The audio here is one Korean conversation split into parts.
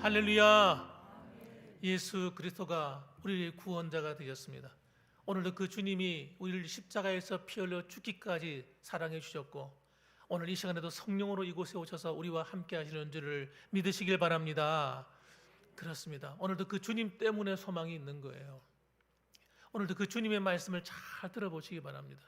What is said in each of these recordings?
할렐루야. 예수 그리스도가 우리의 구원자가 되셨습니다. 오늘도 그 주님이 우리를 십자가에서 피 흘려 죽기까지 사랑해 주셨고, 오늘 이 시간에도 성령으로 이곳에 오셔서 우리와 함께 하시는 줄을 믿으시길 바랍니다. 그렇습니다. 오늘도 그 주님 때문에 소망이 있는 거예요. 오늘도 그 주님의 말씀을 잘 들어보시기 바랍니다.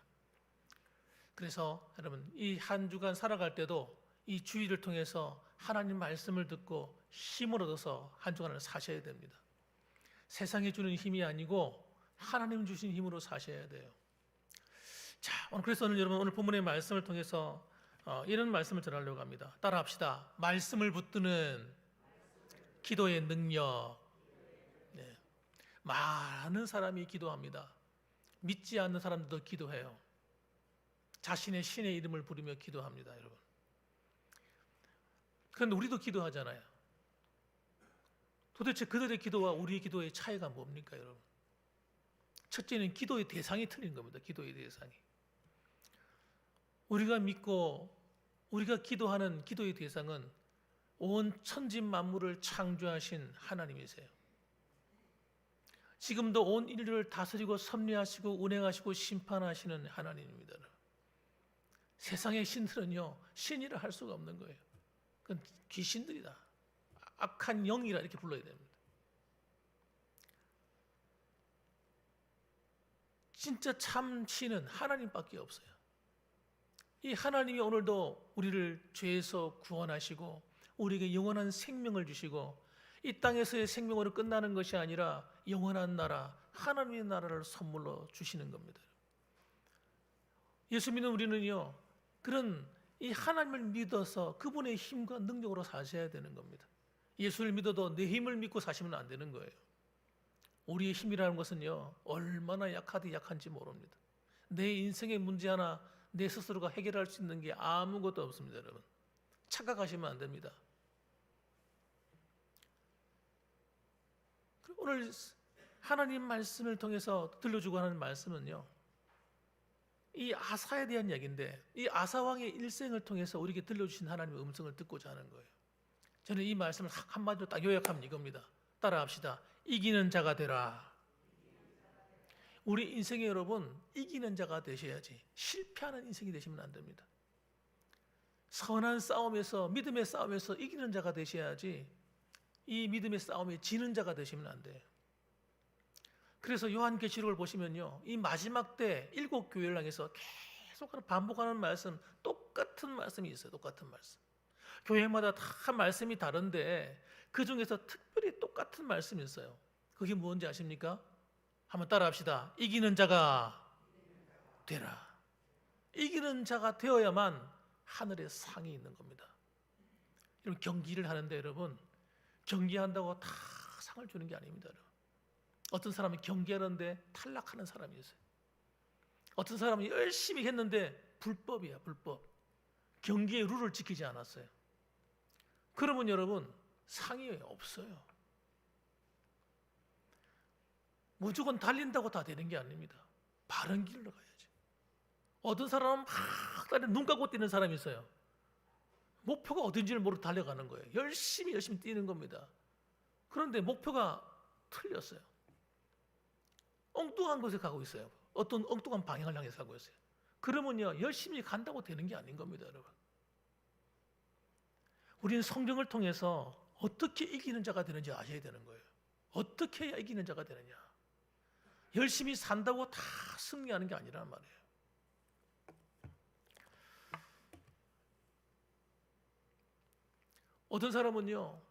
그래서 여러분, 이 한 주간 살아갈 때도 이 주의를 통해서 하나님 말씀을 듣고 힘을 얻어서 한 주간을 사셔야 됩니다. 세상이 주는 힘이 아니고 하나님 주신 힘으로 사셔야 돼요. 자, 그래서 여러분 오늘 본문의 말씀을 통해서 이런 말씀을 전하려고 합니다. 따라합시다. 말씀을 붙드는 기도의 능력. 네. 많은 사람이 기도합니다. 믿지 않는 사람들도 기도해요. 자신의 신의 이름을 부르며 기도합니다, 여러분. 그런데 우리도 기도하잖아요. 도대체 그들의 기도와 우리의 기도의 차이가 뭡니까, 여러분? 첫째는 기도의 대상이 틀린 겁니다. 기도의 대상이. 우리가 믿고 우리가 기도하는 기도의 대상은 온 천지 만물을 창조하신 하나님이세요. 지금도 온 인류를 다스리고 섭리하시고 운행하시고 심판하시는 하나님입니다. 세상의 신들은요, 신이라 할 수가 없는 거예요. 그건 귀신들이다, 악한 영이라 이렇게 불러야 됩니다. 진짜 참 신은 하나님밖에 없어요. 이 하나님이 오늘도 우리를 죄에서 구원하시고 우리에게 영원한 생명을 주시고 이 땅에서의 생명으로 끝나는 것이 아니라 영원한 나라, 하나님의 나라를 선물로 주시는 겁니다. 예수 믿는 우리는요, 그런 이 하나님을 믿어서 그분의 힘과 능력으로 사셔야 되는 겁니다. 예수를 믿어도 내 힘을 믿고 사시면 안 되는 거예요. 우리의 힘이라는 것은요, 얼마나 약한지 모릅니다. 내 인생의 문제 하나 내 스스로가 해결할 수 있는 게 아무것도 없습니다, 여러분. 착각하시면 안 됩니다. 오늘 하나님 말씀을 통해서 들려주고 하는 말씀은요, 이 아사에 대한 이야기인데, 이 아사 왕의 일생을 통해서 우리에게 들려주신 하나님의 음성을 듣고자 하는 거예요. 저는 이 말씀을 한마디로 딱 요약하면 이겁니다. 따라합시다. 이기는 자가 되라. 우리 인생에 여러분, 이기는 자가 되셔야지 실패하는 인생이 되시면 안 됩니다. 선한 싸움에서, 믿음의 싸움에서 이기는 자가 되셔야지 이 믿음의 싸움에 지는 자가 되시면 안 돼요. 그래서 요한계시록을 보시면요, 이 마지막 때 7교회를 향해서 계속 반복하는 말씀, 똑같은 말씀이 있어요. 똑같은 말씀. 교회마다 다 말씀이 다른데 그 중에서 특별히 똑같은 말씀이 있어요. 그게 뭔지 아십니까? 한번 따라합시다. 이기는 자가 되라. 이기는 자가 되어야만 하늘의 상이 있는 겁니다. 여러분, 경기를 하는데 여러분, 경기한다고 다 상을 주는 게 아닙니다. 여러분. 어떤 사람은 경기하는데 탈락하는 사람이 있어요. 어떤 사람은 열심히 했는데 불법이야, 불법. 경기의 룰을 지키지 않았어요. 그러면 여러분, 상이 없어요. 무조건 달린다고 다 되는 게 아닙니다. 바른 길로 가야지. 어떤 사람은 막 달려 눈 감고 뛰는 사람이 있어요. 목표가 어딘지를 모르고 달려가는 거예요. 열심히 뛰는 겁니다. 그런데 목표가 틀렸어요. 엉뚱한 곳에 가고 있어요. 어떤 엉뚱한 방향을 향해서 가고 있어요. 그러면요, 열심히 간다고 되는 게 아닌 겁니다, 여러분. 우리는 성경을 통해서 어떻게 이기는 자가 되는지 아셔야 되는 거예요. 어떻게 해야 이기는 자가 되느냐. 열심히 산다고 다 승리하는 게 아니란 말이에요. 어떤 사람은요,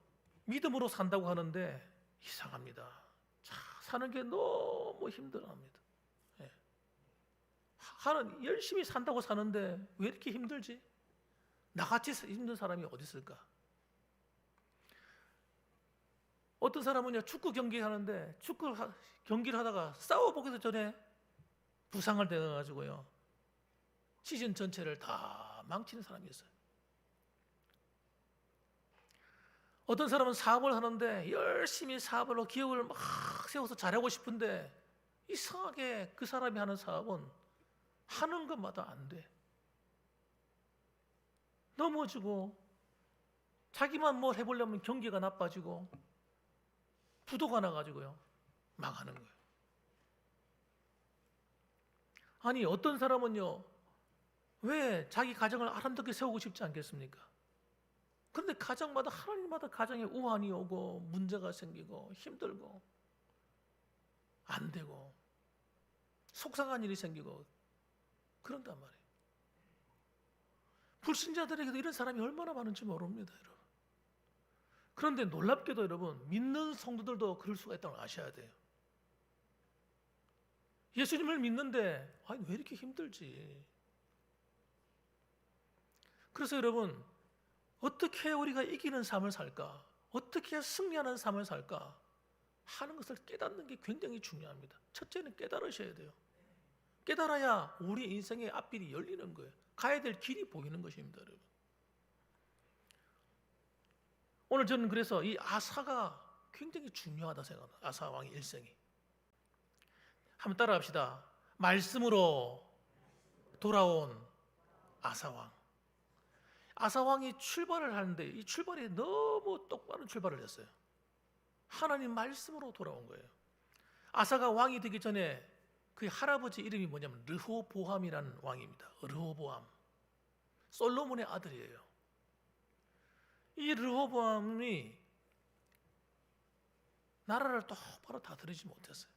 믿음으로 산다고 하는데 이상합니다. 사는 게 너무 힘들어합니다. 예. 열심히 산다고 사는데 왜 이렇게 힘들지? 나같이 힘든 사람이 어디 있을까? 어떤 사람은요, 축구 경기하는데 축구 경기를 하다가 싸워보기도 전에 부상을 당해가지고요, 시즌 전체를 다 망치는 사람이 있어요. 어떤 사람은 사업을 하는데 열심히 사업으로 기업을 막 세워서 잘하고 싶은데 이상하게 그 사람이 하는 사업은 하는 것마다 안 돼. 넘어지고 자기만 뭘 해보려면 경기가 나빠지고 부도가 나가지고요 망하는 거예요. 아니 어떤 사람은요 왜 자기 가정을 아름답게 세우고 싶지 않겠습니까? 그런데 가정마다 하나님마다 가정에 우환이 오고 문제가 생기고 힘들고 안 되고 속상한 일이 생기고 그런단 말이에요. 불신자들에게도 이런 사람이 얼마나 많은지 모릅니다, 여러분. 그런데 놀랍게도 여러분 믿는 성도들도 그럴 수가 있다는 걸 아셔야 돼요. 예수님을 믿는데 아니 왜 이렇게 힘들지? 그래서 여러분 어떻게 우리가 이기는 삶을 살까? 어떻게 승리하는 삶을 살까? 하는 것을 깨닫는 게 굉장히 중요합니다. 첫째는 깨달으셔야 돼요. 깨달아야 우리 인생의 앞길이 열리는 거예요. 가야 될 길이 보이는 것입니다, 여러분. 오늘 저는 그래서 이 아사가 굉장히 중요하다 생각합니다. 아사 왕의 일생이. 한번 따라합시다. 말씀으로 돌아온 아사 왕. 아사 왕이 출발을 하는데 이 출발이 너무 똑바른 출발을 했어요. 하나님 말씀으로 돌아온 거예요. 아사가 왕이 되기 전에 그 할아버지 이름이 뭐냐면 르호보암이라는 왕입니다. 르호보암. 솔로몬의 아들이에요. 이 르호보암이 나라를 똑바로 다스리지 못했어요.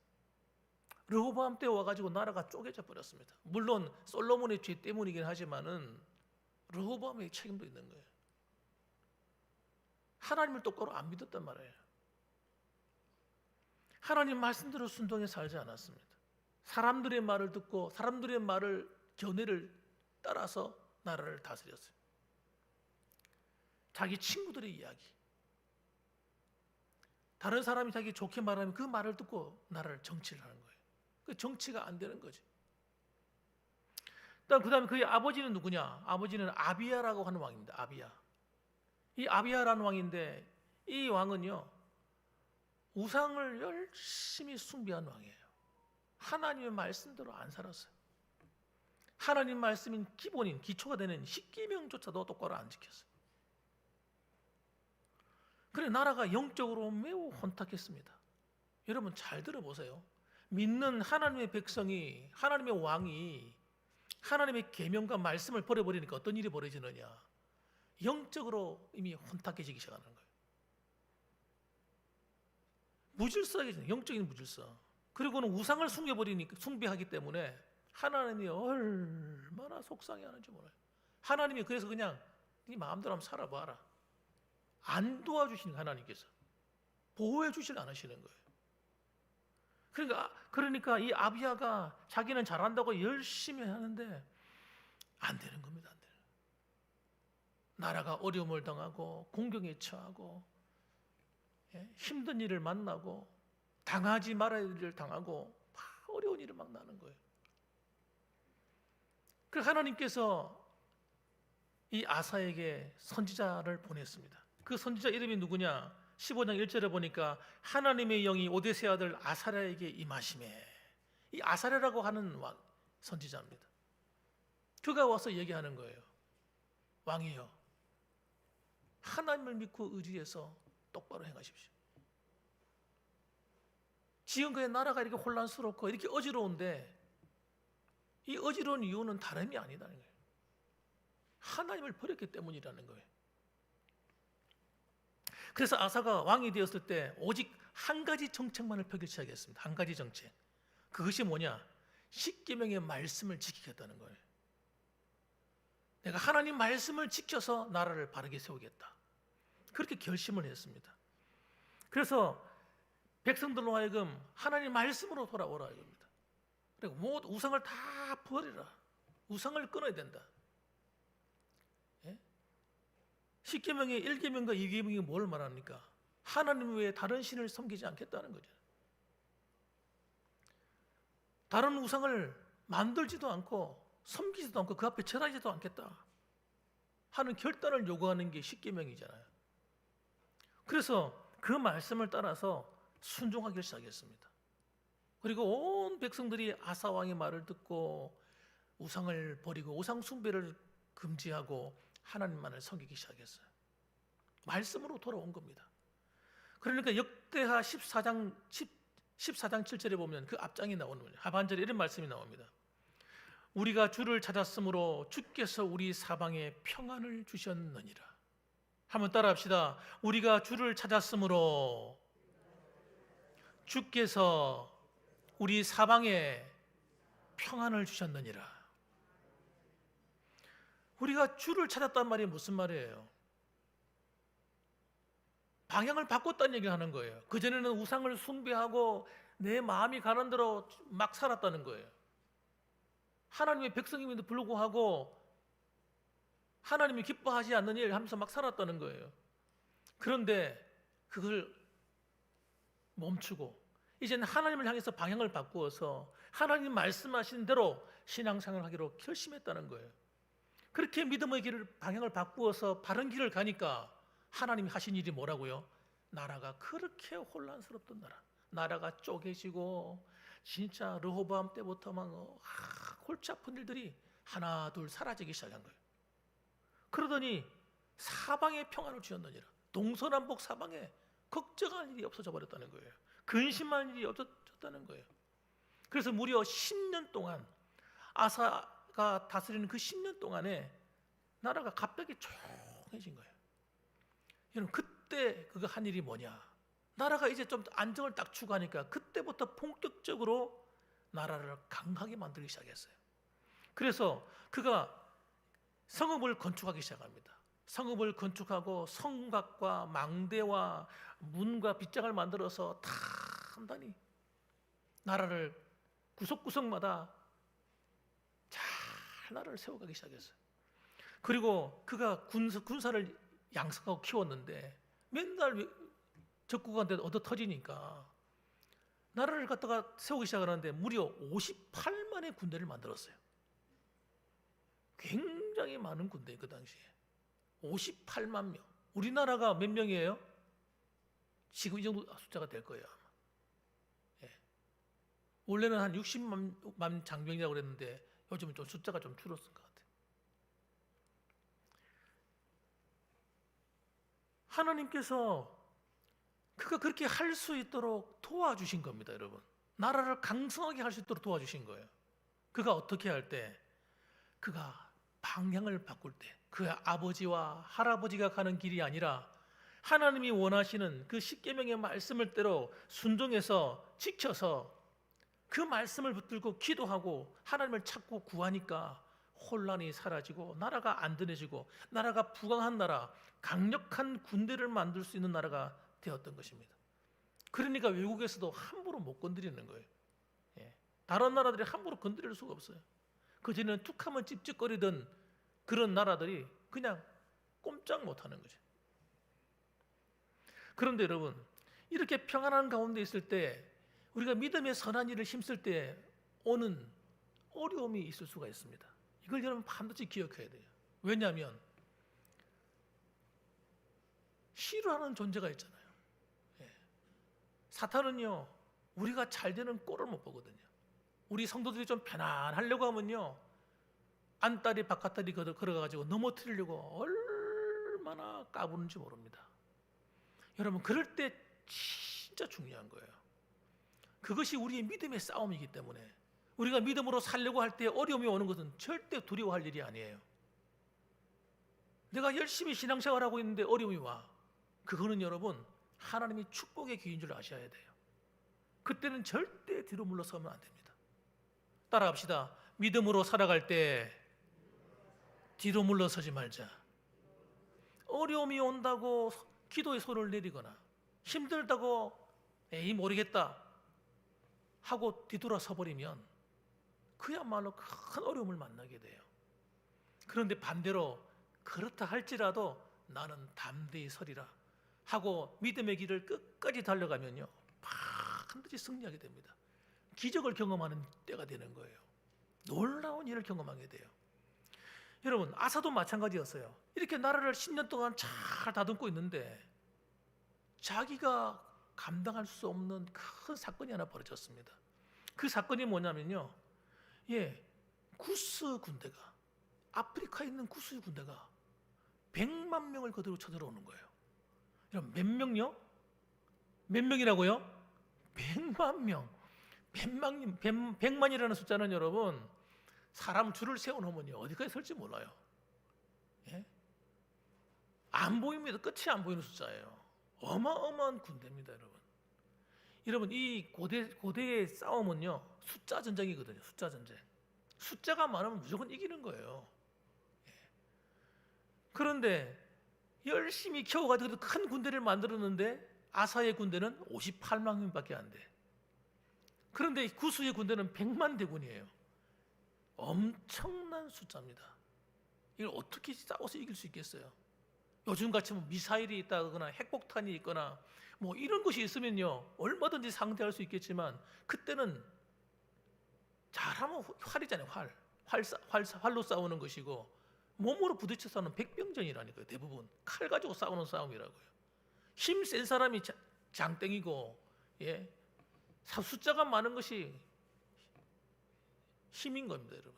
르호보암 때 와가지고 나라가 쪼개져 버렸습니다. 물론 솔로몬의 죄 때문이긴 하지만은 르호보암의 책임도 있는 거예요. 하나님을 똑바로 안 믿었단 말이에요. 하나님 말씀대로 순종해 살지 않았습니다. 사람들의 말을 듣고 사람들의 말을 견해를 따라서 나라를 다스렸어요. 자기 친구들의 이야기, 다른 사람이 자기 좋게 말하면 그 말을 듣고 나라를 정치를 하는 거예요. 그 정치가 안 되는 거지. 그 다음에 그의 아버지는 누구냐? 아버지는 아비야라고 하는 왕입니다. 아비야. 이 아비야라는 왕인데 이 왕은요 우상을 열심히 숭배한 왕이에요. 하나님의 말씀대로 안 살았어요. 하나님 말씀인 기본인 기초가 되는 십계명조차도 똑바로 안 지켰어요. 그래 나라가 영적으로 매우 혼탁했습니다. 여러분 잘 들어보세요. 믿는 하나님의 백성이 하나님의 왕이 하나님의 계명과 말씀을 버려버리니까 어떤 일이 벌어지느냐? 영적으로 이미 혼탁해지기 시작하는 거예요. 무질서하게 영적인 무질서. 그리고는 우상을 숭배하기 때문에 하나님이 얼마나 속상해하는지 몰라요. 하나님이 그래서 그냥 네 마음대로 한번 살아봐라. 안 도와주시는 하나님께서 보호해 주질 않으시는 거예요. 그러니까 이 아비야가 자기는 잘한다고 열심히 하는데 안 되는 겁니다. 안 되는 거예요. 나라가 어려움을 당하고 공경에 처하고 힘든 일을 만나고 당하지 말아야 할 일을 당하고 어려운 일이 막 나는 거예요. 그래서 하나님께서 이 아사에게 선지자를 보냈습니다. 그 선지자 이름이 누구냐? 15장 1절에 보니까 하나님의 영이 오데세 아들 아사랴에게 임하시매. 이 아사랴라고 하는 선지자입니다. 그가 와서 얘기하는 거예요. 왕이여, 하나님을 믿고 의지해서 똑바로 행하십시오. 지금까지 나라가 이렇게 혼란스럽고 이렇게 어지러운데 이 어지러운 이유는 다름이 아니다는 거예요. 하나님을 버렸기 때문이라는 거예요. 그래서 아사가 왕이 되었을 때 오직 한 가지 정책만을 펴기 시작했습니다. 한 가지 정책. 그것이 뭐냐? 십계명의 말씀을 지키겠다는 거예요. 내가 하나님 말씀을 지켜서 나라를 바르게 세우겠다. 그렇게 결심을 했습니다. 그래서 백성들로 하여금 하나님 말씀으로 돌아오라 이겁니다. 그리고 모두 우상을 다 버리라. 우상을 끊어야 된다. 십계명의 1계명과 2계명이 뭘 말합니까? 하나님 외에 다른 신을 섬기지 않겠다는 거죠. 다른 우상을 만들지도 않고 섬기지도 않고 그 앞에 절하지도 않겠다 하는 결단을 요구하는 게 십계명이잖아요. 그래서 그 말씀을 따라서 순종하기 시작했습니다. 그리고 온 백성들이 아사 왕의 말을 듣고 우상을 버리고 우상 숭배를 금지하고 하나님만을 섬기기 시작했어요. 말씀으로 돌아온 겁니다. 그러니까 역대하 14장 7절에 보면 그 앞장이 나오는 거예요. 하반절에 이런 말씀이 나옵니다. 우리가 주를 찾았으므로 주께서 우리 사방에 평안을 주셨느니라. 한번 따라합시다. 우리가 주를 찾았으므로 주께서 우리 사방에 평안을 주셨느니라. 우리가 주를 찾았단 말이 무슨 말이에요? 방향을 바꿨다는 얘기를 하는 거예요. 그전에는 우상을 숭배하고 내 마음이 가는 대로 막 살았다는 거예요. 하나님의 백성임에도 불구하고 하나님이 기뻐하지 않는 일 하면서 막 살았다는 거예요. 그런데 그걸 멈추고 이제는 하나님을 향해서 방향을 바꾸어서 하나님 말씀하신 대로 신앙생활을 하기로 결심했다는 거예요. 그렇게 믿음의 길을 방향을 바꾸어서 바른 길을 가니까 하나님이 하신 일이 뭐라고요? 나라가 그렇게 혼란스럽던 나라가 쪼개지고 진짜 르호보암 때부터 막 골치 아픈 일들이 하나 둘 사라지기 시작한 거예요. 그러더니 사방에 평안을 주셨느니라. 동서남북 사방에 걱정할 일이 없어져 버렸다는 거예요. 근심할 일이 없어졌다는 거예요. 그래서 무려 10년 동안 아사가 다스리는 그 10년 동안에 나라가 갑자기 조용해진 거예요. 여러분 그때 그거 한 일이 뭐냐? 나라가 이제 좀 안정을 딱 추구하니까 그때부터 본격적으로 나라를 강하게 만들기 시작했어요. 그래서 그가 성읍을 건축하기 시작합니다. 성읍을 건축하고 성곽과 망대와 문과 빗장을 만들어서 단단히 나라를 구석구석마다 잘 나라를 세워가기 시작했어요. 그리고 그가 군사를 양성하고 키웠는데 맨날 적국한테 얻어 터지니까 나라를 갖다가 세우기 시작하는데 무려 58만의 군대를 만들었어요. 굉장히 많은 군대 그 당시에 58만 명. 우리나라가 몇 명이에요? 지금 이 정도 숫자가 될 거예요. 아마. 예. 원래는 한 60만 장병이라고 그랬는데 요즘은 좀 숫자가 좀 줄었을 것 같아요. 하나님께서 그가 그렇게 할 수 있도록 도와주신 겁니다, 여러분. 나라를 강성하게 할 수 있도록 도와주신 거예요. 그가 어떻게 할 때? 그가 방향을 바꿀 때, 그 아버지와 할아버지가 가는 길이 아니라 하나님이 원하시는 그 십계명의 말씀을 대로 순종해서 지켜서 그 말씀을 붙들고 기도하고 하나님을 찾고 구하니까 혼란이 사라지고 나라가 안전해지고 나라가 부강한 나라, 강력한 군대를 만들 수 있는 나라가 되었던 것입니다. 그러니까 외국에서도 함부로 못 건드리는 거예요. 예. 다른 나라들이 함부로 건드릴 수가 없어요. 그전에는 툭하면 찝찝거리던 그런 나라들이 그냥 꼼짝 못하는 거죠. 그런데 여러분, 이렇게 평안한 가운데 있을 때 우리가 믿음의 선한 일을 힘쓸 때 오는 어려움이 있을 수가 있습니다. 이걸 여러분 반드시 기억해야 돼요. 왜냐하면 싫어하는 존재가 있잖아요. 예. 사탄은요, 우리가 잘 되는 꼴을 못 보거든요. 우리 성도들이 좀 편안하려고 하면요, 안다리 바깥다리 걸어가지고 넘어뜨리려고 얼마나 까부는지 모릅니다. 여러분, 그럴 때 진짜 중요한 거예요. 그것이 우리의 믿음의 싸움이기 때문에 우리가 믿음으로 살려고 할 때 어려움이 오는 것은 절대 두려워할 일이 아니에요. 내가 열심히 신앙생활하고 있는데 어려움이 와. 그거는 여러분 하나님이 축복의 기회인 줄 아셔야 돼요. 그때는 절대 뒤로 물러서면 안 됩니다. 따라합시다. 믿음으로 살아갈 때 뒤로 물러서지 말자. 어려움이 온다고 기도의 손을 내리거나 힘들다고 에이 모르겠다 하고 뒤돌아서 버리면 그야말로 큰 어려움을 만나게 돼요. 그런데 반대로 그렇다 할지라도 나는 담대히 서리라 하고 믿음의 길을 끝까지 달려가면요, 반드시 승리하게 됩니다. 기적을 경험하는 때가 되는 거예요. 놀라운 일을 경험하게 돼요. 여러분, 아사도 마찬가지였어요. 이렇게 나라를 10년 동안 잘 다듬고 있는데 자기가 감당할 수 없는 큰 사건이 하나 벌어졌습니다. 그 사건이 뭐냐면요, 구스 군대가, 아프리카에 있는 구스 군대가 100만 명을 그대로 쳐들어오는 거예요. 여러분, 몇 명요? 몇 명이라고요? 100만 명. 100만이라는 숫자는 여러분, 사람 줄을 세워놓으면 어디까지 설지 몰라요. 예? 안 보입니다. 끝이 안 보이는 숫자예요. 어마어마한 군대입니다, 여러분. 여러분, 이 고대의 싸움은요, 숫자 전쟁이거든요. 숫자 전쟁. 숫자가 많으면 무조건 이기는 거예요. 예. 그런데 열심히 겨우가지고 큰 군대를 만들었는데 아사의 군대는 58만 명밖에 안 돼. 그런데 구스의 군대는 100만 대군이에요. 엄청난 숫자입니다. 이걸 어떻게 싸워서 이길 수 있겠어요? 요즘같이 뭐 미사일이 있다거나 핵폭탄이 있거나 뭐 이런 것이 있으면요 얼마든지 상대할 수 있겠지만, 그때는 잘하면 활이잖아요. 활로 싸우는 것이고, 몸으로 부딪혀 싸우는 백병전이라니까요. 대부분 칼 가지고 싸우는 싸움이라고요. 힘 센 사람이 장땡이고, 예, 숫자가 많은 것이 힘인 겁니다, 여러분.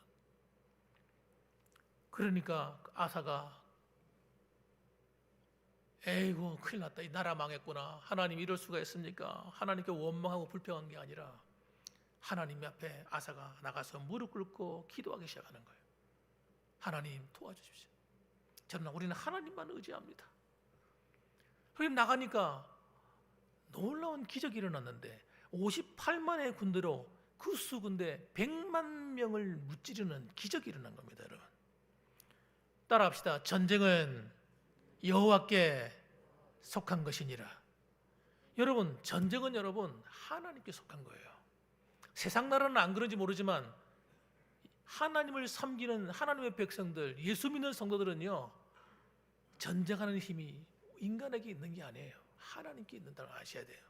그러니까 아사가 에이구 큰일 났다, 이 나라 망했구나, 하나님 이럴 수가 있습니까? 하나님께 원망하고 불평한 게 아니라 하나님 앞에 아사가 나가서 무릎 꿇고 기도하기 시작하는 거예요. 하나님 도와주십시오. 우리는 하나님만 의지합니다. 그럼 나가니까 놀라운 기적이 일어났는데 58만의 군대로 구스 군대 100만 명을 무찌르는 기적이 일어난 겁니다, 여러분. 따라합시다. 전쟁은 여호와께 속한 것이니라. 여러분, 전쟁은 여러분 하나님께 속한 거예요. 세상 나라는 안 그런지 모르지만 하나님을 섬기는 하나님의 백성들, 예수 믿는 성도들은요, 전쟁하는 힘이 인간에게 있는 게 아니에요. 하나님께 있는다는 걸 아셔야 돼요.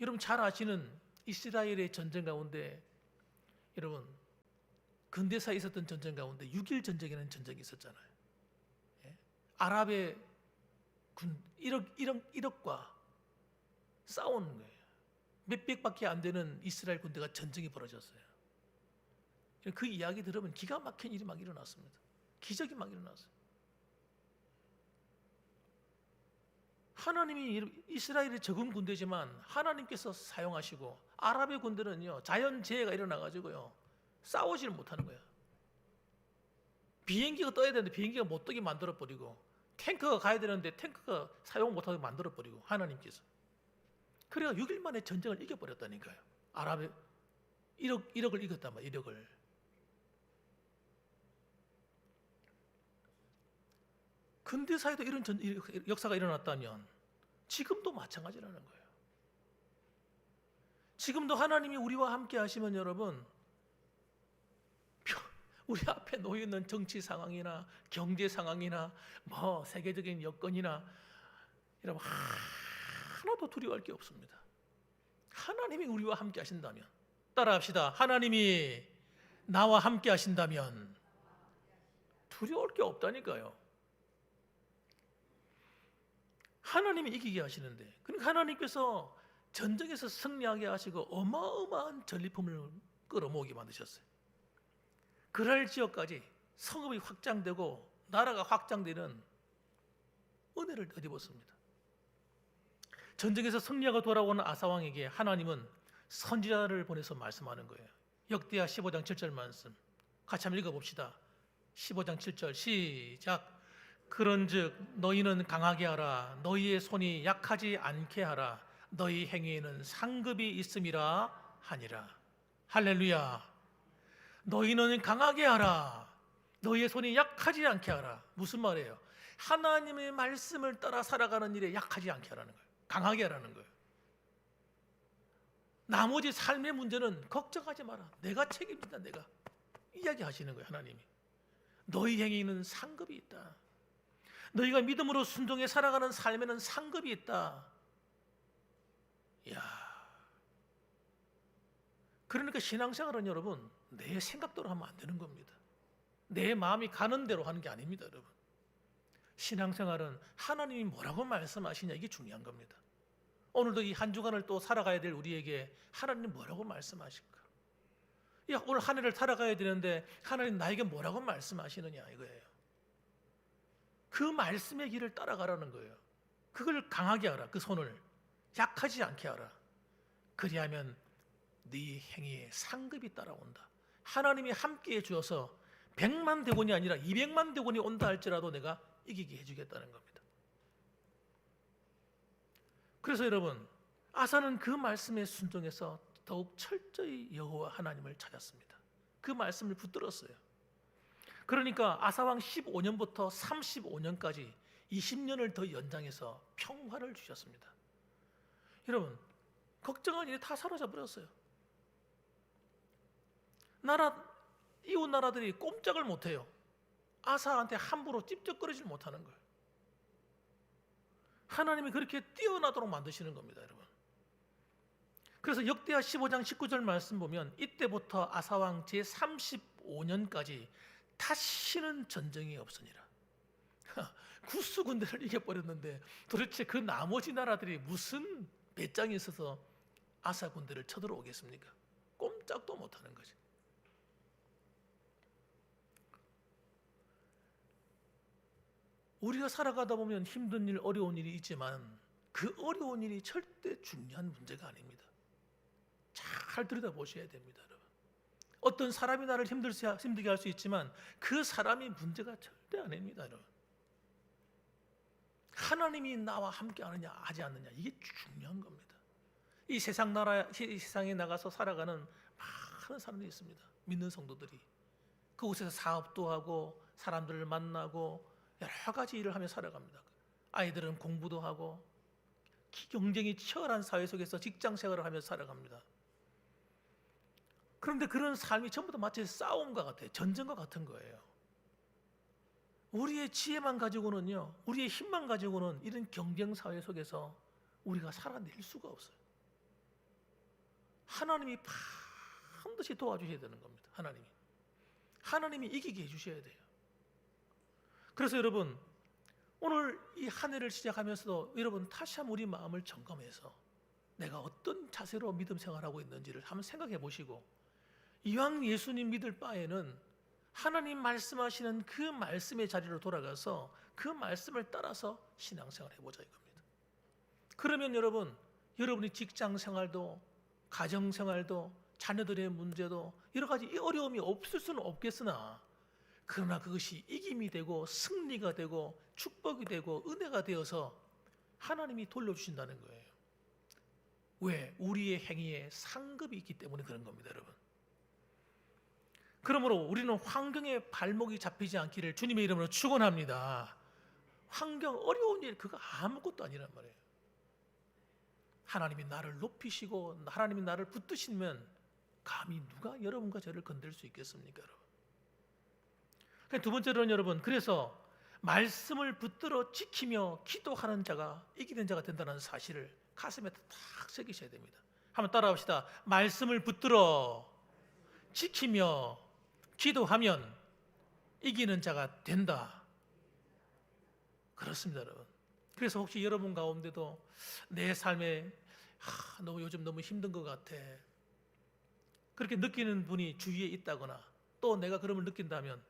여러분 잘 아시는 이스라엘의 전쟁 가운데, 여러분 근대사에 있었던 전쟁 가운데 6.1 전쟁이라는 전쟁이 있었잖아요. 예? 아랍의 군 1억과 싸우는 거예요. 몇백밖에 안 되는 이스라엘 군대가 전쟁이 벌어졌어요. 그 이야기 들으면 기가 막힌 일이 막 일어났습니다. 기적이 막 일어났어요. 하나님이 이스라엘의 적은 군대지만 하나님께서 사용하시고, 아랍의 군대는요 자연재해가 일어나가지고요 싸우지를 못하는 거야. 비행기가 떠야 되는데 비행기가 못 떠게 만들어버리고, 탱크가 가야 되는데 탱크가 사용 못하게 만들어버리고, 하나님께서. 그래가 6일 만에 전쟁을 이겨버렸다니까요. 아랍의 1억을 이겼단 말이에요. 1억을. 근대사에도 이런 역사가 일어났다면 지금도 마찬가지라는 거예요. 지금도 하나님이 우리와 함께 하시면 여러분, 우리 앞에 놓여있는 정치 상황이나 경제 상황이나 뭐 세계적인 여건이나 여러분 하나도 두려워할 게 없습니다. 하나님이 우리와 함께 하신다면, 따라합시다. 하나님이 나와 함께 하신다면 두려울 게 없다니까요. 하나님이 이기게 하시는데, 그러니까 하나님께서 전쟁에서 승리하게 하시고 어마어마한 전리품을 끌어모으게 만드셨어요. 그랄 지역까지 성읍이 확장되고 나라가 확장되는 은혜를 얻어봤습니다. 전쟁에서 승리하고 돌아오는 아사왕에게 하나님은 선지자를 보내서 말씀하는 거예요. 역대하 15장 7절 말씀 같이 한번 읽어봅시다. 15장 7절 시작. 그런즉 너희는 강하게 하라. 너희의 손이 약하지 않게 하라. 너희 행위에는 상급이 있음이라 하니라. 할렐루야. 너희는 강하게 하라. 너희의 손이 약하지 않게 하라. 무슨 말이에요? 하나님의 말씀을 따라 살아가는 일에 약하지 않게 하라는 거예요. 강하게 하라는 거예요. 나머지 삶의 문제는 걱정하지 마라. 내가 책임진다. 내가 이야기하시는 거예요. 하나님이. 너희 행위는 상급이 있다. 너희가 믿음으로 순종해 살아가는 삶에는 상급이 있다. 이야. 그러니까 신앙생활은 여러분 내 생각대로 하면 안 되는 겁니다. 내 마음이 가는 대로 하는 게 아닙니다, 여러분. 신앙생활은 하나님이 뭐라고 말씀하시냐, 이게 중요한 겁니다. 오늘도 이 한 주간을 또 살아가야 될 우리에게 하나님 뭐라고 말씀하실까? 오늘 한 해를 살아가야 되는데 하나님 나에게 뭐라고 말씀하시느냐, 이거예요. 그 말씀의 길을 따라가라는 거예요. 그걸 강하게 하라. 그 손을 약하지 않게 하라. 그리하면 네 행위에 상급이 따라온다. 하나님이 함께해 주어서 100만 대군이 아니라 200만 대군이 온다 할지라도 내가 이기게 해주겠다는 겁니다. 그래서 여러분, 아사는 그 말씀에 순종해서 더욱 철저히 여호와 하나님을 찾았습니다. 그 말씀을 붙들었어요. 그러니까 아사왕 15년부터 35년까지 20년을 더 연장해서 평화를 주셨습니다. 여러분, 걱정한 일이 다 사라져 버렸어요. 이웃 나라들이 꼼짝을 못해요. 아사한테 함부로 찝쩍거리질 못하는 거예요. 하나님이 그렇게 뛰어나도록 만드시는 겁니다, 여러분. 그래서 역대하 15장 19절 말씀 보면 이때부터 아사왕 제35년까지 다시는 전쟁이 없으니라. 구스 군대를 이겨버렸는데 도대체 그 나머지 나라들이 무슨 배짱이 있어서 아사 군대를 쳐들어오겠습니까? 꼼짝도 못하는 거죠. 우리가 살아가다 보면 힘든 일, 어려운 일이 있지만 그 어려운 일이 절대 중요한 문제가 아닙니다. 잘 들여다보셔야 됩니다, 여러분. 어떤 사람이 나를 힘들게 할 수 있지만 그 사람이 문제가 절대 아닙니다, 여러분. 하나님이 나와 함께 하느냐 하지 않느냐, 이게 중요한 겁니다. 이 세상에 나가서 살아가는 많은 사람들이 있습니다. 믿는 성도들이 그곳에서 사업도 하고 사람들을 만나고 여러 가지 일을 하며 살아갑니다. 아이들은 공부도 하고 경쟁이 치열한 사회 속에서 직장 생활을 하며 살아갑니다. 그런데 그런 삶이 전부 다 마치 싸움과 같아요. 전쟁과 같은 거예요. 우리의 지혜만 가지고는요, 우리의 힘만 가지고는 이런 경쟁 사회 속에서 우리가 살아낼 수가 없어요. 하나님이 반드시 도와주셔야 되는 겁니다. 하나님이 이기게 해주셔야 돼요. 그래서 여러분, 오늘 이 한 해를 시작하면서도 여러분 다시 한번 우리 마음을 점검해서 내가 어떤 자세로 믿음 생활하고 있는지를 한번 생각해 보시고, 이왕 예수님 믿을 바에는 하나님 말씀하시는 그 말씀의 자리로 돌아가서 그 말씀을 따라서 신앙생활을 해보자 이겁니다. 그러면 여러분, 여러분의 직장 생활도 가정 생활도 자녀들의 문제도 여러 가지 어려움이 없을 수는 없겠으나, 그러나 그것이 이김이 되고 승리가 되고 축복이 되고 은혜가 되어서 하나님이 돌려주신다는 거예요. 왜? 우리의 행위에 상급이 있기 때문에 그런 겁니다, 여러분. 그러므로 우리는 환경에 발목이 잡히지 않기를 주님의 이름으로 축원합니다. 환경, 어려운 일, 그거 아무것도 아니란 말이에요. 하나님이 나를 높이시고 하나님이 나를 붙드시면 감히 누가 여러분과 저를 건들 수 있겠습니까, 여러분? 두 번째로는 여러분, 그래서 말씀을 붙들어 지키며 기도하는 자가 이기는 자가 된다는 사실을 가슴에 딱 새기셔야 됩니다. 한번 따라합시다. 말씀을 붙들어 지키며 기도하면 이기는 자가 된다. 그렇습니다, 여러분. 그래서 혹시 여러분 가운데도 내 삶에 요즘 너무 힘든 것 같아, 그렇게 느끼는 분이 주위에 있다거나, 또 내가 그런 걸 느낀다면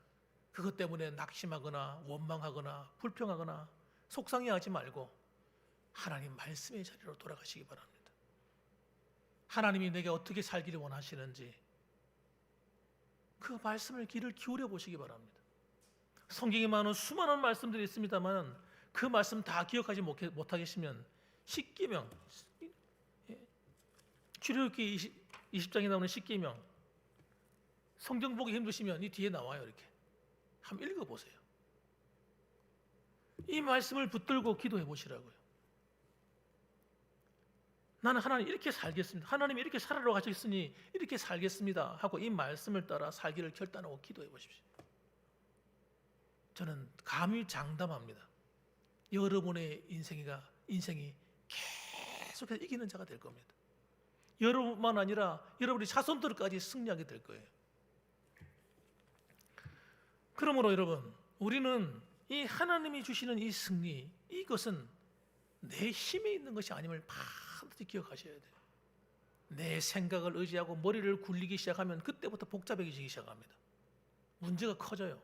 그것 때문에 낙심하거나 원망하거나 불평하거나 속상해하지 말고 하나님 말씀의 자리로 돌아가시기 바랍니다. 하나님이 내게 어떻게 살기를 원하시는지 그 말씀을 귀를 기울여 보시기 바랍니다. 성경에 많은 수많은 말씀들이 있습니다만 그 말씀 다 기억하지 못하겠으면 십계명, 출애굽기 20장에 나오는 십계명, 성경 보기 힘드시면 이 뒤에 나와요. 이렇게 한번 읽어보세요. 이 말씀을 붙들고 기도해 보시라고요. 나는 하나님 이렇게 살겠습니다, 하나님이 이렇게 살아라고 하셨으니 이렇게 살겠습니다 하고 이 말씀을 따라 살기를 결단하고 기도해 보십시오. 저는 감히 장담합니다. 여러분의 인생이 계속해서 이기는 자가 될 겁니다. 여러분만 아니라 여러분의 자손들까지 승리하게 될 거예요. 그러므로 여러분, 우리는 이 하나님이 주시는 이 승리, 이것은 내 힘에 있는 것이 아님을 반드시 기억하셔야 돼요. 내 생각을 의지하고 머리를 굴리기 시작하면 그때부터 복잡해지기 시작합니다. 문제가 커져요.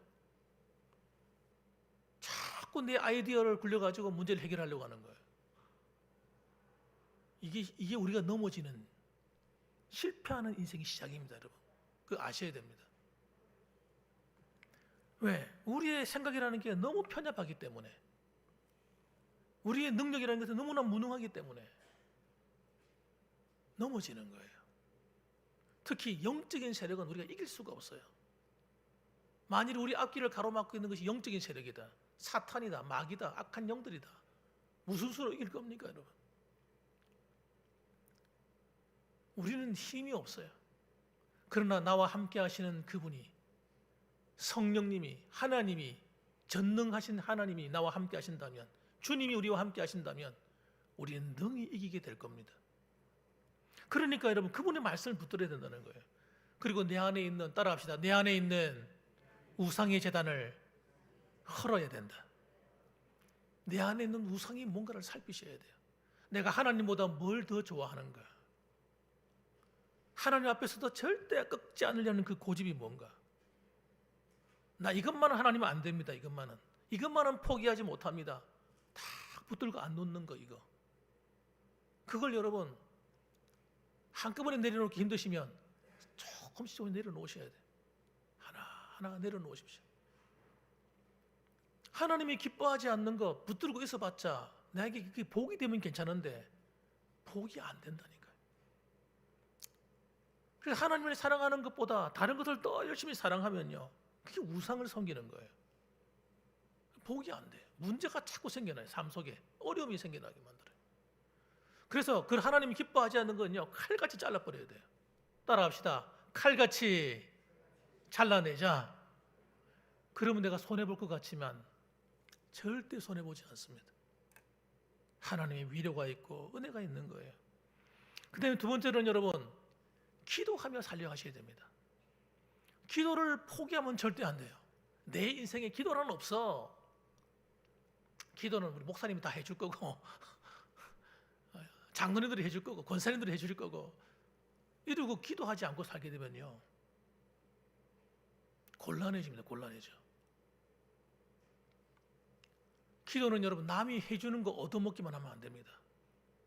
자꾸 내 아이디어를 굴려가지고 문제를 해결하려고 하는 거예요. 이게 우리가 넘어지는, 실패하는 인생의 시작입니다, 여러분. 그거 아셔야 됩니다. 왜? 우리의 생각이라는 게 너무 편협하기 때문에, 우리의 능력이라는 것은 너무나 무능하기 때문에 넘어지는 거예요. 특히 영적인 세력은 우리가 이길 수가 없어요. 만일 우리 앞길을 가로막고 있는 것이 영적인 세력이다, 사탄이다, 마귀다, 악한 영들이다, 무슨 수로 이길 겁니까, 여러분? 우리는 힘이 없어요. 그러나 나와 함께 하시는 그분이, 성령님이, 하나님이, 전능하신 하나님이 나와 함께 하신다면, 주님이 우리와 함께 하신다면 우리는 능히 이기게 될 겁니다. 그러니까 여러분, 그분의 말씀을 붙들어야 된다는 거예요. 그리고 내 안에 있는, 따라합시다, 내 안에 있는 우상의 제단을 헐어야 된다. 내 안에 있는 우상이 뭔가를 살피셔야 돼요. 내가 하나님보다 뭘 더 좋아하는가? 하나님 앞에서도 절대 꺾지 않으려는 그 고집이 뭔가? 나 이것만은 하나님은 안 됩니다. 이것만은 포기하지 못합니다. 다 붙들고 안 놓는 거, 이거. 그걸 여러분 한꺼번에 내려놓기 힘드시면 조금씩 내려놓으셔야 돼요. 하나하나 내려놓으십시오. 하나님이 기뻐하지 않는 거 붙들고 있어봤자 나에게 그게 복이 되면 괜찮은데 복이 안 된다니까요. 그래서 하나님을 사랑하는 것보다 다른 것을 더 열심히 사랑하면요, 그게 우상을 섬기는 거예요. 복이 안 돼요. 문제가 자꾸 생겨나요. 삶 속에 어려움이 생겨나게 만들어요. 그래서 그 하나님이 기뻐하지 않는 건요, 칼같이 잘라버려야 돼요. 따라합시다. 칼같이 잘라내자. 그러면 내가 손해볼 것 같지만 절대 손해보지 않습니다. 하나님의 위로가 있고 은혜가 있는 거예요. 그 다음에 두 번째로는 여러분, 기도하며 살려가셔야 됩니다. 기도를 포기하면 절대 안 돼요. 내 인생에 기도는 없어. 기도는 우리 목사님이 다 해줄 거고 장로님들이 해줄 거고 권사님들이 해줄 거고, 이러고 기도하지 않고 살게 되면요, 곤란해집니다. 곤란해져. 기도는 여러분 남이 해주는 거 얻어먹기만 하면 안 됩니다.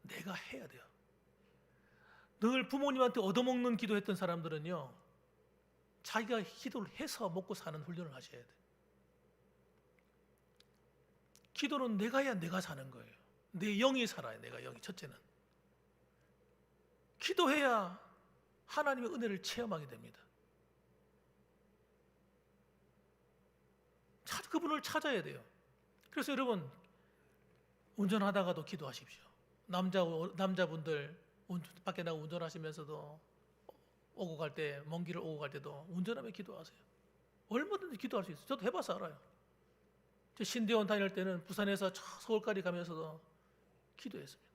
내가 해야 돼요. 늘 부모님한테 얻어먹는 기도했던 사람들은요, 자기가 기도를 해서 먹고 사는 훈련을 하셔야 돼요. 기도는 내가 해야 내가 사는 거예요. 내 영이 살아요. 내가 영이. 첫째는 기도해야 하나님의 은혜를 체험하게 됩니다. 그분을 찾아야 돼요. 그래서 여러분, 운전하다가도 기도하십시오. 남자분들 밖에 나가 운전하시면서도 오고 갈 때, 먼 길을 오고 갈 때도 운전하며 기도하세요. 얼마든지 기도할 수 있어요. 저도 해봐서 알아요. 저 신대원 다닐 때는 부산에서 저 서울까지 가면서도 기도했습니다.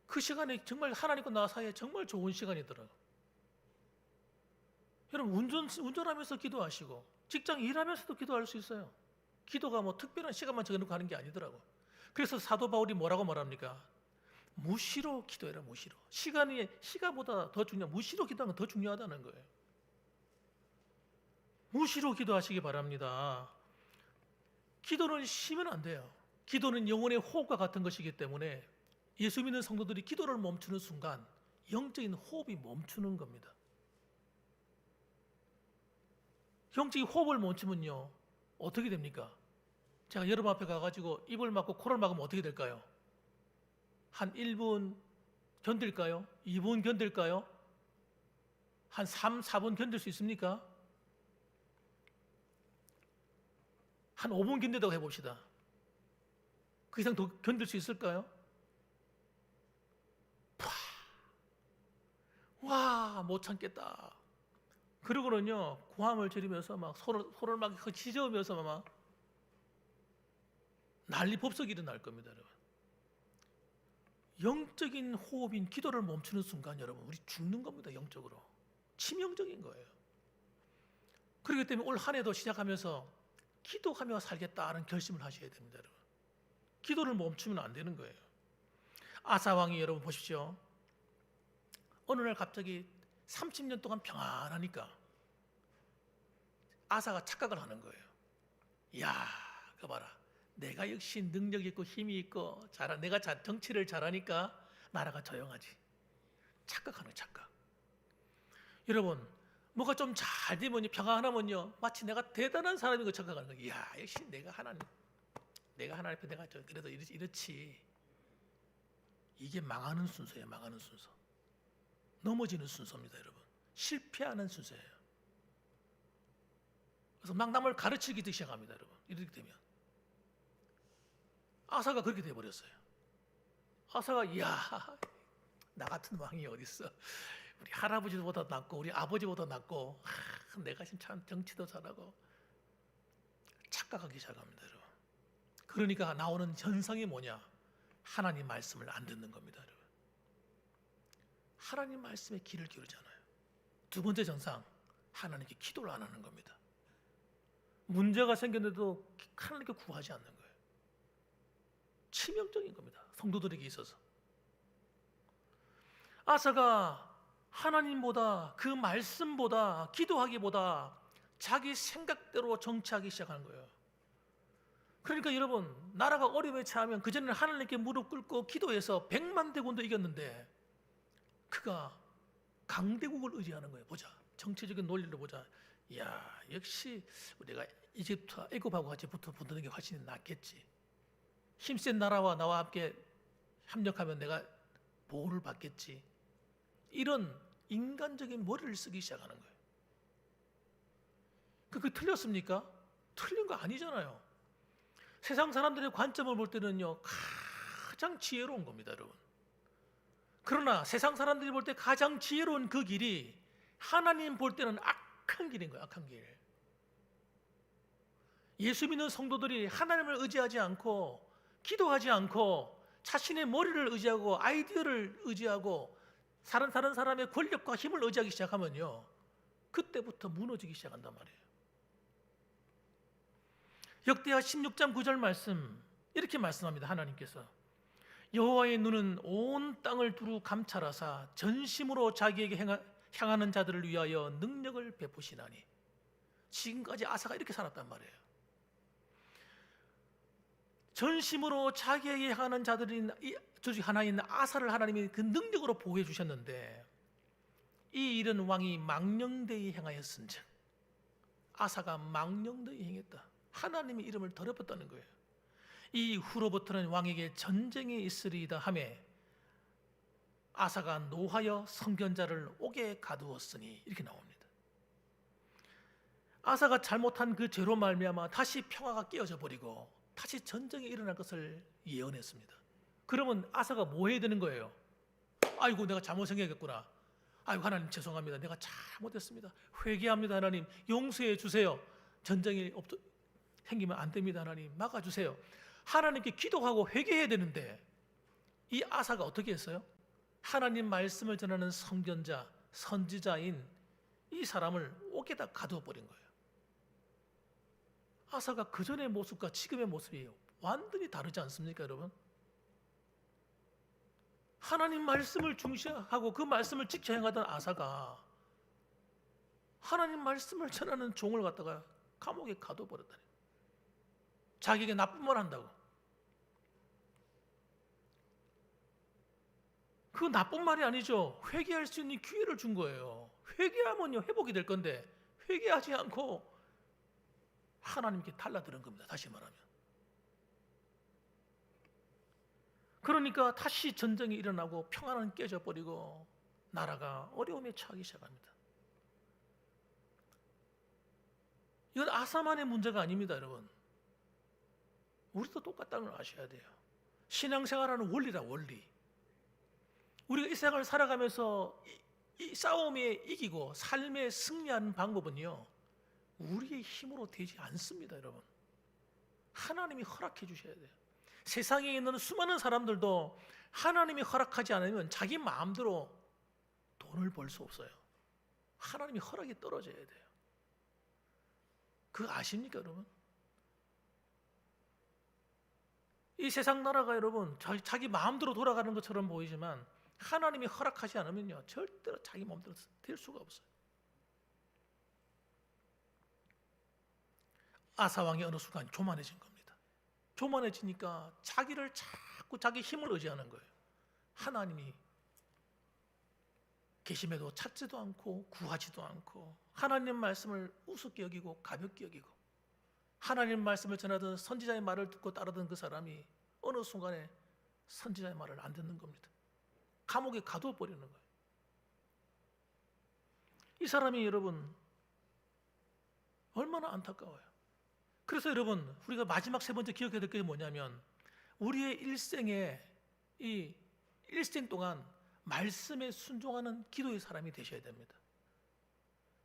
그 시간에 정말 하나님과 나 사이에 정말 좋은 시간이더라고요. 여러분, 운전하면서 기도하시고 직장 일하면서도 기도할 수 있어요. 기도가 뭐 특별한 시간만 정해놓고 하는 게 아니더라고. 그래서 사도 바울이 뭐라고 말합니까? 무시로 기도해라. 무시로. 시간보다 더 무시로 기도하는 건 더 중요하다는 거예요. 무시로 기도하시기 바랍니다. 기도는 쉬면 안 돼요. 기도는 영혼의 호흡과 같은 것이기 때문에 예수 믿는 성도들이 기도를 멈추는 순간 영적인 호흡이 멈추는 겁니다. 영적인 호흡을 멈추면요, 어떻게 됩니까? 제가 여러분 앞에 가가지고 입을 막고 코를 막으면 어떻게 될까요? 한 1분 견딜까요? 2분 견딜까요? 한 3, 4분 견딜 수 있습니까? 한 5분 견디다고 해봅시다. 그 이상 더 견딜 수 있을까요? 와, 못 참겠다. 그러고는요, 고함을 지르면서 막 서로를 막 지저으면서 막 난리 법석이 일어날 겁니다, 여러분. 영적인 호흡인 기도를 멈추는 순간 여러분, 우리 죽는 겁니다. 영적으로. 치명적인 거예요. 그렇기 때문에 올 한 해도 시작하면서 기도하며 살겠다는 결심을 하셔야 됩니다, 여러분. 기도를 멈추면 안 되는 거예요. 아사 왕이 여러분 보십시오. 어느 날 갑자기 30년 동안 평안하니까 아사가 착각을 하는 거예요. 야, 그거 봐라. 내가 역시 능력 있고 힘이 있고 내가 정치를 잘하니까 나라가 조용하지. 착각하는 거예요, 착각. 여러분, 뭐가 좀 잘 되면 평안하면요 마치 내가 대단한 사람인 거 착각하는 거예요. 이야, 역시 내가 하나님 앞에 내가 그래도 이렇지. 이게 망하는 순서예요. 망하는 순서. 넘어지는 순서입니다, 여러분. 실패하는 순서예요. 그래서 막 남을 가르치기 시작합니다, 여러분. 이렇게 되면 아사가 그렇게 돼버렸어요. 아사가 이야, 나 같은 왕이 어디 있어? 우리 할아버지보다 낫고 우리 아버지보다 낫고 내가 참 정치도 잘하고 착각하기 시작합니다, 여러분. 그러니까 나오는 현상이 뭐냐? 하나님 말씀을 안 듣는 겁니다, 여러분. 하나님 말씀에 귀를 기울이지 않아요. 두 번째 정상, 하나님께 기도를 안 하는 겁니다. 문제가 생겼는데도 하나님께 구하지 않는 거예요. 치명적인 겁니다, 성도들에게 있어서. 아사가 하나님보다, 그 말씀보다, 기도하기보다 자기 생각대로 정치하기 시작하는 거예요. 그러니까 여러분, 나라가 어려움에 처하면 그전에는 하나님께 무릎 꿇고 기도해서 100만 대군도 이겼는데 그가 강대국을 의지하는 거예요. 보자, 정치적인 논리를 보자. 이야, 역시 우리가 이집트와 애굽하고 같이 붙는 게 훨씬 낫겠지. 힘센 나라와 나와 함께 협력하면 내가 보호를 받겠지. 이런 인간적인 머리를 쓰기 시작하는 거예요. 그게 틀렸습니까? 틀린 거 아니잖아요. 세상 사람들의 관점을 볼 때는요 가장 지혜로운 겁니다, 여러분. 그러나 세상 사람들이 볼 때 가장 지혜로운 그 길이 하나님 볼 때는 악한 길인 거예요. 악한 길. 예수 믿는 성도들이 하나님을 의지하지 않고 기도하지 않고 자신의 머리를 의지하고 아이디어를 의지하고 다른 사람의 권력과 힘을 의지하기 시작하면요 그때부터 무너지기 시작한단 말이에요. 역대하 16장 9절 말씀 이렇게 말씀합니다. 하나님께서 여호와의 눈은 온 땅을 두루 감찰하사 전심으로 자기에게 향하는 자들을 위하여 능력을 베푸시나니. 지금까지 아사가 이렇게 살았단 말이에요. 전심으로 자기에게 향하는 자들인 조직 하나인 아사를 하나님이 그 능력으로 보호해 주셨는데 이 일은 왕이 망령되이 행하였은즉 아사가 망령되이 행했다. 하나님의 이름을 더럽혔다는 거예요. 이 후로부터는 왕에게 전쟁이 있으리이다 하매 아사가 노하여 선견자를 옥에 가두었으니 이렇게 나옵니다. 아사가 잘못한 그 죄로 말미암아 다시 평화가 깨어져 버리고 다시 전쟁이 일어날 것을 예언했습니다. 그러면 아사가 뭐 해야 되는 거예요? 아이고 내가 잘못 생각했구나. 아이고 하나님 죄송합니다. 내가 잘못했습니다. 회개합니다. 하나님 용서해 주세요. 전쟁이 생기면 안 됩니다. 하나님 막아주세요. 하나님께 기도하고 회개해야 되는데 이 아사가 어떻게 했어요? 하나님 말씀을 전하는 선견자, 선지자인 이 사람을 옥에다 가두어 버린 거예요. 아사가 그전의 모습과 지금의 모습이 완전히 다르지 않습니까, 여러분? 하나님 말씀을 중시하고 그 말씀을 지켜 행하던 아사가 하나님 말씀을 전하는 종을 갖다가 감옥에 가둬 버렸다니. 자기에게 나쁜 말 한다고. 그 나쁜 말이 아니죠. 회개할 수 있는 기회를 준 거예요. 회개하면요 회복이 될 건데 회개하지 않고 하나님께 달라드는 겁니다. 다시 말하면. 그러니까 다시 전쟁이 일어나고 평화는 깨져버리고 나라가 어려움에 처하기 시작합니다. 이건 아사만의 문제가 아닙니다, 여러분. 우리도 똑같다는 걸 아셔야 돼요. 신앙생활하는 원리라, 원리. 우리가 이 세상을 살아가면서 이 싸움에 이기고 삶에 승리하는 방법은요 우리의 힘으로 되지 않습니다, 여러분. 하나님이 허락해 주셔야 돼요. 세상에 있는 수많은 사람들도 하나님이 허락하지 않으면 자기 마음대로 돈을 벌 수 없어요. 하나님이 허락이 떨어져야 돼요. 그거 아십니까, 여러분? 이 세상 나라가 여러분 자기 마음대로 돌아가는 것처럼 보이지만 하나님이 허락하지 않으면요 절대로 자기 마음대로 될 수가 없어요. 아사 왕이 어느 순간 교만해진 겁니다. 교만해지니까 자기를 자꾸 자기 힘을 의지하는 거예요. 하나님이 계심에도 찾지도 않고 구하지도 않고 하나님 말씀을 우습게 여기고 가볍게 여기고 하나님 말씀을 전하던 선지자의 말을 듣고 따르던 그 사람이 어느 순간에 선지자의 말을 안 듣는 겁니다. 감옥에 가둬 버리는 거예요. 이 사람이 여러분 얼마나 안타까워요. 그래서 여러분 우리가 마지막 세 번째 기억해야 될 게 뭐냐면 우리의 일생에 이 일생 동안 말씀에 순종하는 기도의 사람이 되셔야 됩니다.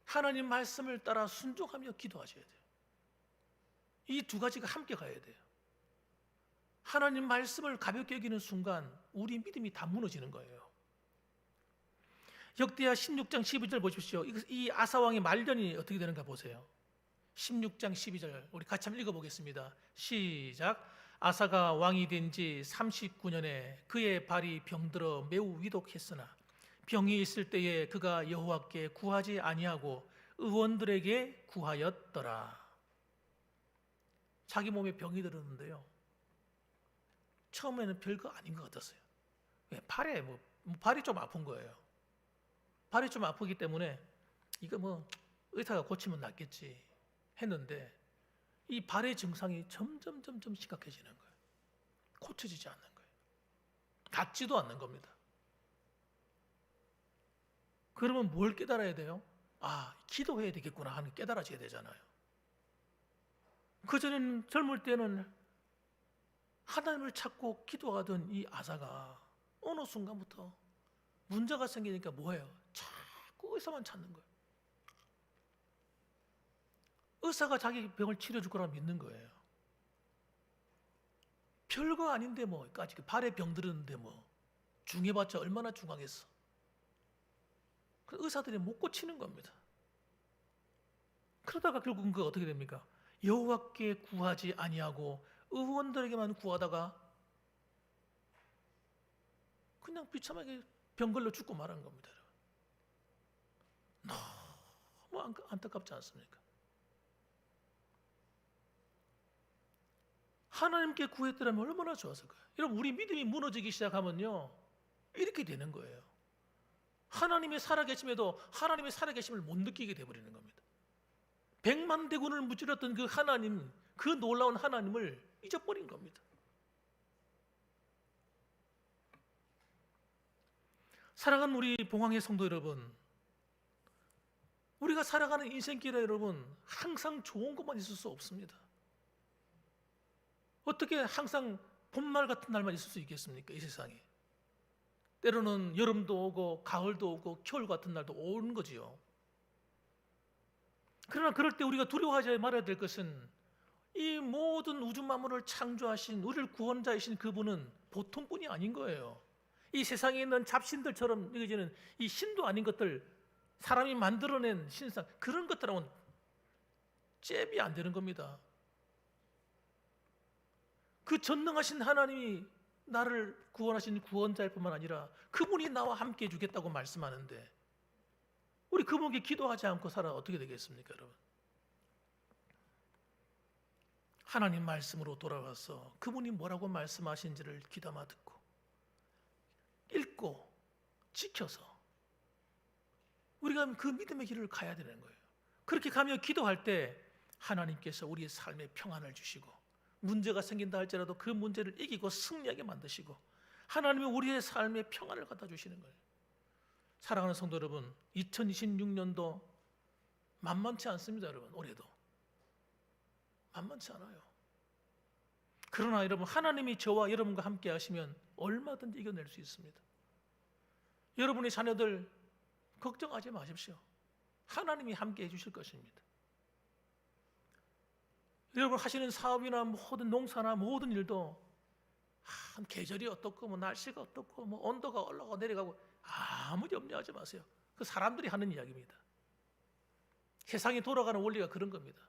하나님 말씀을 따라 순종하며 기도하셔야 돼요. 이 두 가지가 함께 가야 돼요. 하나님 말씀을 가볍게 여기는 순간 우리 믿음이 다 무너지는 거예요. 역대하 16장 12절 보십시오. 이 아사왕의 말년이 어떻게 되는가 보세요. 16장 12절 우리 같이 한번 읽어보겠습니다. 시작. 아사가 왕이 된 지 39년에 그의 발이 병들어 매우 위독했으나 병이 있을 때에 그가 여호와께 구하지 아니하고 의원들에게 구하였더라. 자기 몸에 병이 들었는데요, 처음에는 별거 아닌 것 같았어요. 팔에 발이 좀 아픈 거예요. 발이 좀 아프기 때문에 이거 의사가 고치면 낫겠지 했는데 이 발의 증상이 점점 심각해지는 거예요. 고쳐지지 않는 거예요. 낫지도 않는 겁니다. 그러면 뭘 깨달아야 돼요? 기도해야 되겠구나 하는 깨달아져야 되잖아요. 그전에는 젊을 때는 하나님을 찾고 기도하던 이 아사가 어느 순간부터 문제가 생기니까 뭐예요? 자꾸 의사만 찾는 거예요. 의사가 자기 병을 치료해줄 거라 믿는 거예요. 별거 아닌데 까지 발에 병 들었는데 중해봤자 얼마나 중하겠어. 의사들이 못 고치는 겁니다. 그러다가 결국은 어떻게 됩니까? 여호와께 구하지 아니하고 의원들에게만 구하다가 그냥 비참하게 병 걸려 죽고 말한 겁니다. 너무 안타깝지 않습니까? 하나님께 구했더라면 얼마나 좋았을까요? 여러분 우리 믿음이 무너지기 시작하면요 이렇게 되는 거예요. 하나님의 살아계심에도 하나님의 살아계심을 못 느끼게 되어버리는 겁니다. 백만 대군을 무찌렀던 그 하나님, 그 놀라운 하나님을 잊어버린 겁니다. 사랑하는 우리 봉황의 성도 여러분, 우리가 살아가는 인생길에 여러분 항상 좋은 것만 있을 수 없습니다. 어떻게 항상 봄날 같은 날만 있을 수 있겠습니까? 이 세상에 때로는 여름도 오고 가을도 오고 겨울 같은 날도 오는 거지요. 그러나 그럴 때 우리가 두려워하지 말아야 될 것은 이 모든 우주 만물을 창조하신 우리를 구원자이신 그분은 보통 분이 아닌 거예요. 이 세상에 있는 잡신들처럼 여겨지는 이 신도 아닌 것들, 사람이 만들어낸 신상, 그런 것들하고는 잽이 안 되는 겁니다. 그 전능하신 하나님이 나를 구원하신 구원자일 뿐만 아니라 그분이 나와 함께 해주겠다고 말씀하는데 우리 그분께 기도하지 않고 살아 어떻게 되겠습니까, 여러분? 하나님 말씀으로 돌아와서 그분이 뭐라고 말씀하신지를 귀담아 듣고 읽고 지켜서 우리가 그 믿음의 길을 가야 되는 거예요. 그렇게 가며 기도할 때 하나님께서 우리의 삶에 평안을 주시고 문제가 생긴다 할지라도 그 문제를 이기고 승리하게 만드시고 하나님이 우리의 삶에 평안을 갖다 주시는 거예요. 사랑하는 성도 여러분, 2026년도 만만치 않습니다. 여러분, 올해도 만만치 않아요. 그러나 여러분, 하나님이 저와 여러분과 함께 하시면 얼마든지 이겨낼 수 있습니다. 여러분의 자녀들 걱정하지 마십시오. 하나님이 함께 해주실 것입니다. 여러분 하시는 사업이나 모든 농사나 모든 일도 계절이 어떻고 날씨가 어떻고 온도가 올라가고 내려가고 아무 염려하지 마세요. 그 사람들이 하는 이야기입니다. 세상이 돌아가는 원리가 그런 겁니다.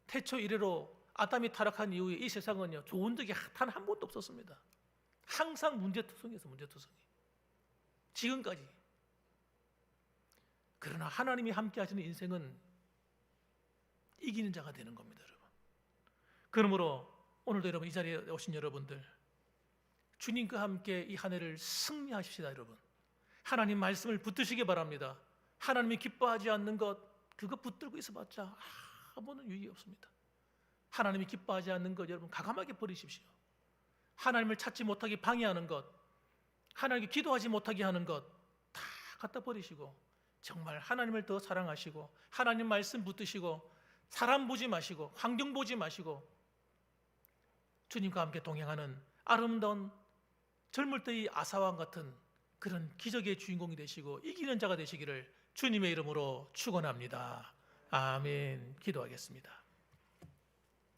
태초 이래로 아담이 타락한 이후에 이 세상은요 좋은 적이 단 한 번도 없었습니다. 항상 문제투성이에서 문제투성이. 지금까지. 그러나 하나님이 함께 하시는 인생은 이기는 자가 되는 겁니다, 여러분. 그러므로 오늘도 여러분, 이 자리에 오신 여러분들, 주님과 함께 이 한 해를 승리하십시다. 여러분, 하나님 말씀을 붙드시기 바랍니다. 하나님이 기뻐하지 않는 것, 그거 붙들고 있어봤자 아무런 유익이 없습니다. 하나님이 기뻐하지 않는 것 여러분 과감하게 버리십시오. 하나님을 찾지 못하게 방해하는 것, 하나님께 기도하지 못하게 하는 것 다 갖다 버리시고 정말 하나님을 더 사랑하시고 하나님 말씀 붙드시고 사람 보지 마시고 환경 보지 마시고 주님과 함께 동행하는 아름다운 젊을 때의 아사왕 같은 그런 기적의 주인공이 되시고 이기는 자가 되시기를 주님의 이름으로 축원합니다. 아멘. 기도하겠습니다.